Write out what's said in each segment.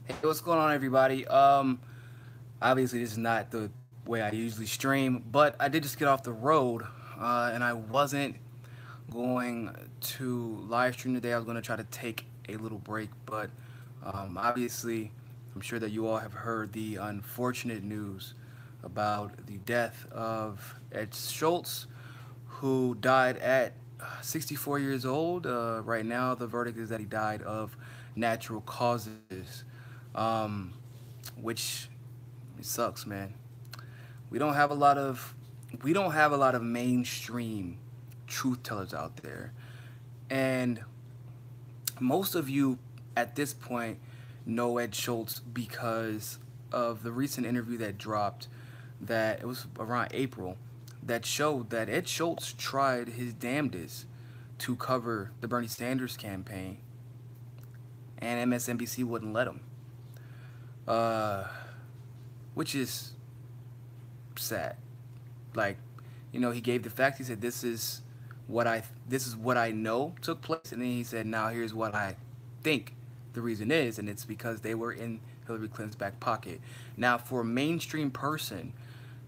Hey, what's going on, everybody? Obviously, this is not the way I usually stream, but I did just get off the road, and I wasn't going to live stream today. I was going to try to take a little break, but obviously, I'm sure that you all have heard the unfortunate news about the death of Ed Schultz, who died at 64 years old. Right now, the verdict is that he died of natural causes, um, which it sucks, man. We don't have a lot of we don't have a lot of mainstream truth tellers out there, and most of you at this point know Ed Schultz because of the recent interview that dropped, that it was around April, that showed that Ed Schultz tried his damnedest to cover the Bernie Sanders campaign, and MSNBC wouldn't let him, uh, which is sad. Like, he gave the facts. He said, this is what I know took place," and then he said, "Now here's what I think the reason is, and it's because they were in Hillary Clinton's back pocket." Now, for a mainstream person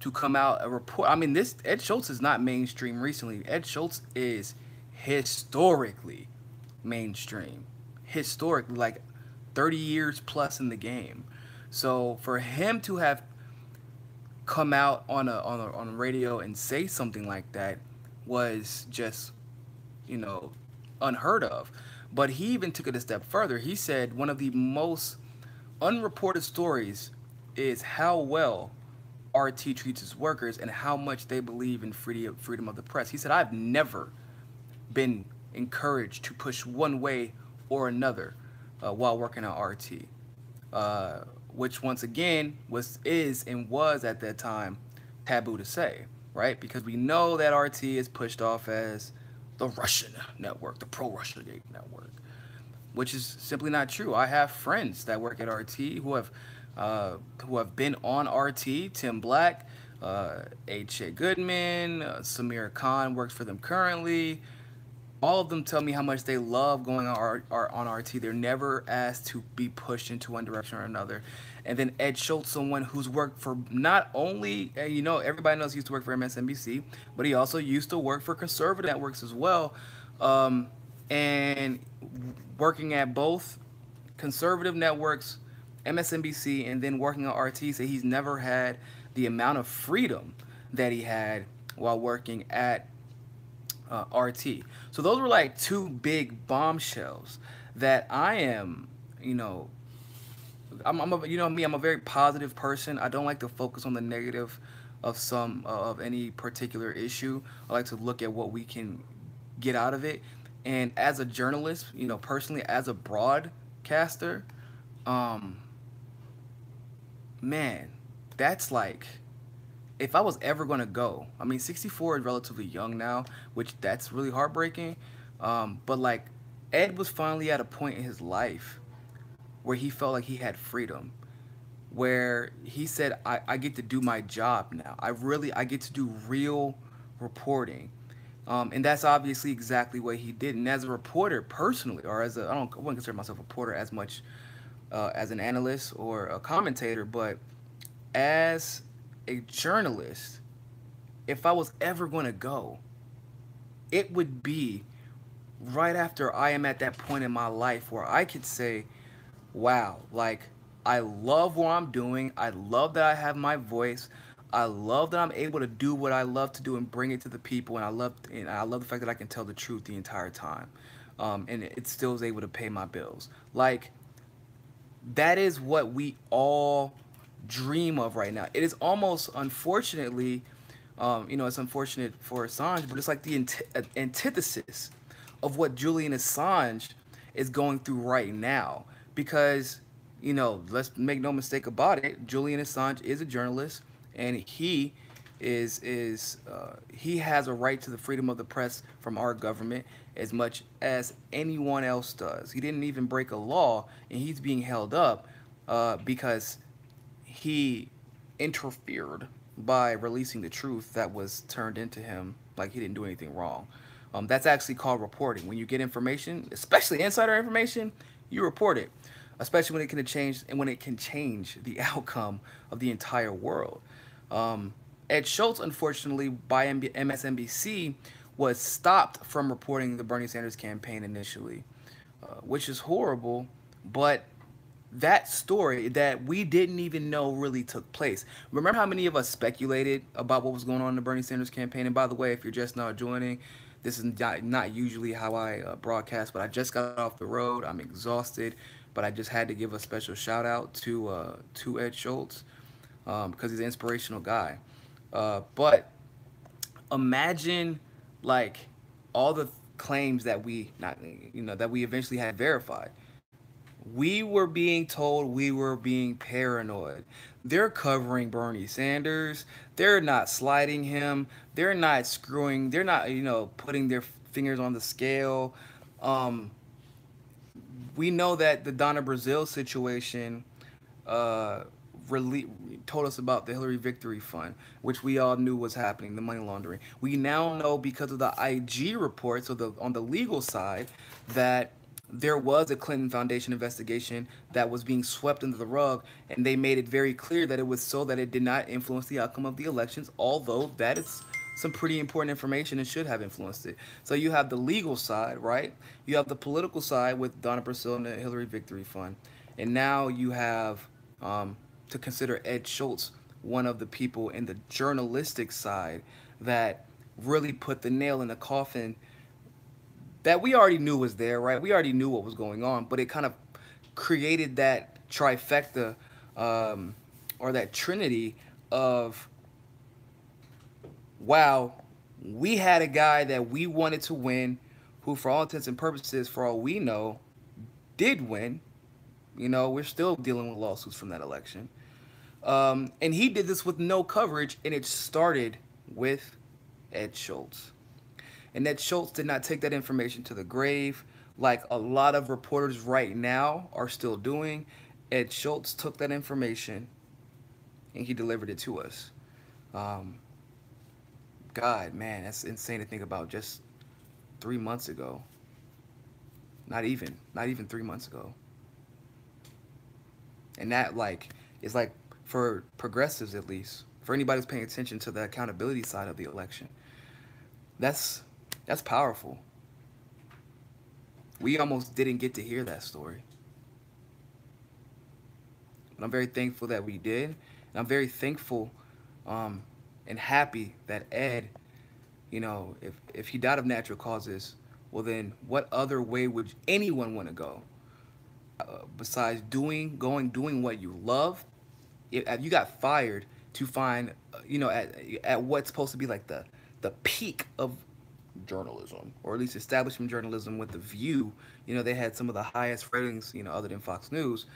to come out a report, I mean, this Ed Schultz is not mainstream recently. Ed Schultz is historically mainstream, historically, like 30 years plus in the game. So for him to have come out on a radio and say something like that was just, you know unheard of. But he even took it a step further. He said one of the most unreported stories is how well RT treats its workers and how much they believe in freedom of the press. He said, "I've never been encouraged to push one way or another while working at RT," which once again was at that time taboo to say, right? Because we know that RT is pushed off as the Russian network, the pro-Russia network, which is simply not true. I have friends that work at RT who have been on RT. Tim Black, H.A. Goodman, Samir Khan works for them currently. All of them tell me how much they love going on RT. They're never asked to be pushed into one direction or another. And then Ed Schultz, someone who's worked for not only, everybody knows he used to work for MSNBC, but he also used to work for conservative networks as well. And working at both conservative networks, MSNBC, and then working at RT, say he's never had the amount of freedom that he had while working at RT. So those were like two big bombshells that I am, I'm a, me, I'm a very positive person. I don't like to focus on the negative of any particular issue. I like to look at what we can get out of it. And as a journalist, personally, as a broadcaster, um, man, that's like, if I was ever gonna go, I mean, 64 is relatively young now, which that's really heartbreaking. But like, Ed was finally at a point in his life where he felt like he had freedom, where he said, I get to do my job now. I get to do real reporting. And that's obviously exactly what he did. And as a reporter, personally, or I wouldn't consider myself a reporter as much as an analyst or a commentator, but as a journalist, if I was ever going to go, it would be right after I am at that point in my life where I could say, wow, like, I love what I'm doing. I love that I have my voice. I love that I'm able to do what I love to do and bring it to the people. And I love the fact that I can tell the truth the entire time. And it still is able to pay my bills. Like, that is what we all dream of right now. It is almost, unfortunately, it's unfortunate for Assange, but it's like the antithesis of what Julian Assange is going through right now. Because, let's make no mistake about it, Julian Assange is a journalist, and he has a right to the freedom of the press from our government as much as anyone else does. He didn't even break a law, and he's being held up because he interfered by releasing the truth that was turned into him like he didn't do anything wrong. That's actually called reporting. When you get information, especially insider information, you report it. especially when it can change the outcome of the entire world. Ed Schultz, unfortunately, by MSNBC, was stopped from reporting the Bernie Sanders campaign initially, which is horrible. But that story that we didn't even know really took place. Remember how many of us speculated about what was going on in the Bernie Sanders campaign? And by the way, if you're just now joining, this is not usually how I broadcast, but I just got off the road. I'm exhausted, but I just had to give a special shout out to Ed Schultz because he's an inspirational guy. But imagine like all the claims that we not that we eventually had verified. We were being told we were being paranoid. They're covering Bernie Sanders. They're not sliding him. They're not screwing. They're not, putting their fingers on the scale. Um, we know that the Donna Brazile situation uh, really told us about the Hillary Victory Fund, which we all knew was happening, the money laundering. We now know because of the IG report, so on the legal side, that there was a Clinton Foundation investigation that was being swept under the rug, and they made it very clear that it was so that it did not influence the outcome of the elections, although that is some pretty important information and should have influenced it. So you have the legal side, right? You have the political side with Donna Brazile and the Hillary Victory Fund. And now you have to consider Ed Schultz one of the people in the journalistic side that really put the nail in the coffin that we already knew was there, right? We already knew what was going on, but it kind of created that trifecta or that trinity of, wow, we had a guy that we wanted to win who, for all intents and purposes, for all we know, did win. We're still dealing with lawsuits from that election. And he did this with no coverage, and it started with Ed Schultz. And Ed Schultz did not take that information to the grave like a lot of reporters right now are still doing. Ed Schultz took that information and he delivered it to us. God, man, that's insane to think about. Just 3 months ago. Not even 3 months ago. And that is for progressives, at least, for anybody who's paying attention to the accountability side of the election. That's powerful. We almost didn't get to hear that story. But I'm very thankful that we did. And I'm very thankful and happy that Ed, if he died of natural causes, well then what other way would anyone want to go? Besides doing what you love. If you got fired to find, at what's supposed to be like the peak of journalism, or at least establishment journalism with The View. They had some of the highest ratings, other than Fox News.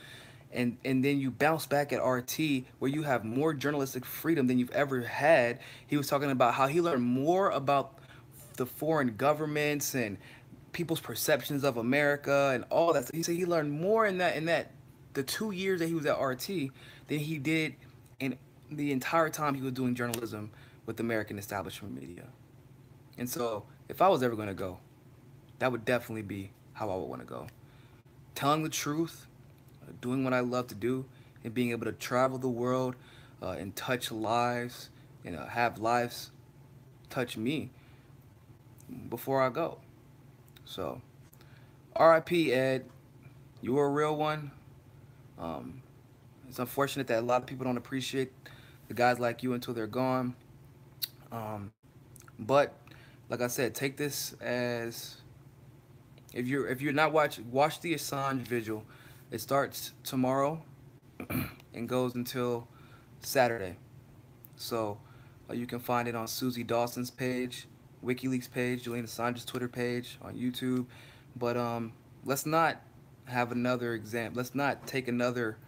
And then you bounce back at RT where you have more journalistic freedom than you've ever had. He was talking about how he learned more about the foreign governments and people's perceptions of America and all that. He said he learned more in that the 2 years that he was at RT than he did in the entire time he was doing journalism with American establishment media. And so if I was ever going to go, that would definitely be how I would want to go. Telling the truth, doing what I love to do, and being able to travel the world and touch lives and have lives touch me before I go. So, R.I.P. Ed, you were a real one. It's unfortunate that a lot of people don't appreciate the guys like you until they're gone. But like I said, take this as, if you're not watch the Assange vigil. It starts tomorrow and goes until Saturday. So you can find it on Susie Dawson's page, WikiLeaks page, Julian Assange's Twitter page, on YouTube. But let's not have another exam. Let's not take another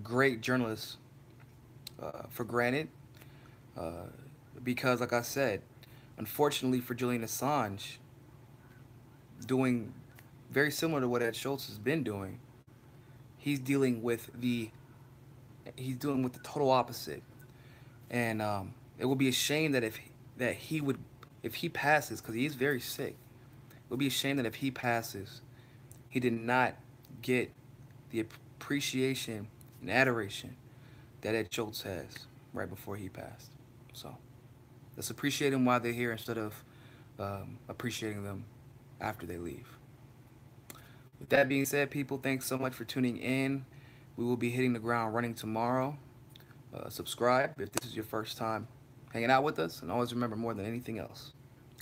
great journalist for granted. Because, like I said, unfortunately for Julian Assange, doing very similar to what Ed Schultz has been doing, he's dealing with the total opposite. And it would be a shame that if he passes, because he is very sick, it would be a shame that if he passes, he did not get the appreciation and adoration that Ed Schultz has right before he passed. So let's appreciate them while they're here instead of appreciating them after they leave. With that being said, people, thanks so much for tuning in. We will be hitting the ground running tomorrow. Subscribe if this is your first time hanging out with us. And always remember, more than anything else,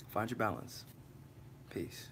find your balance. Peace.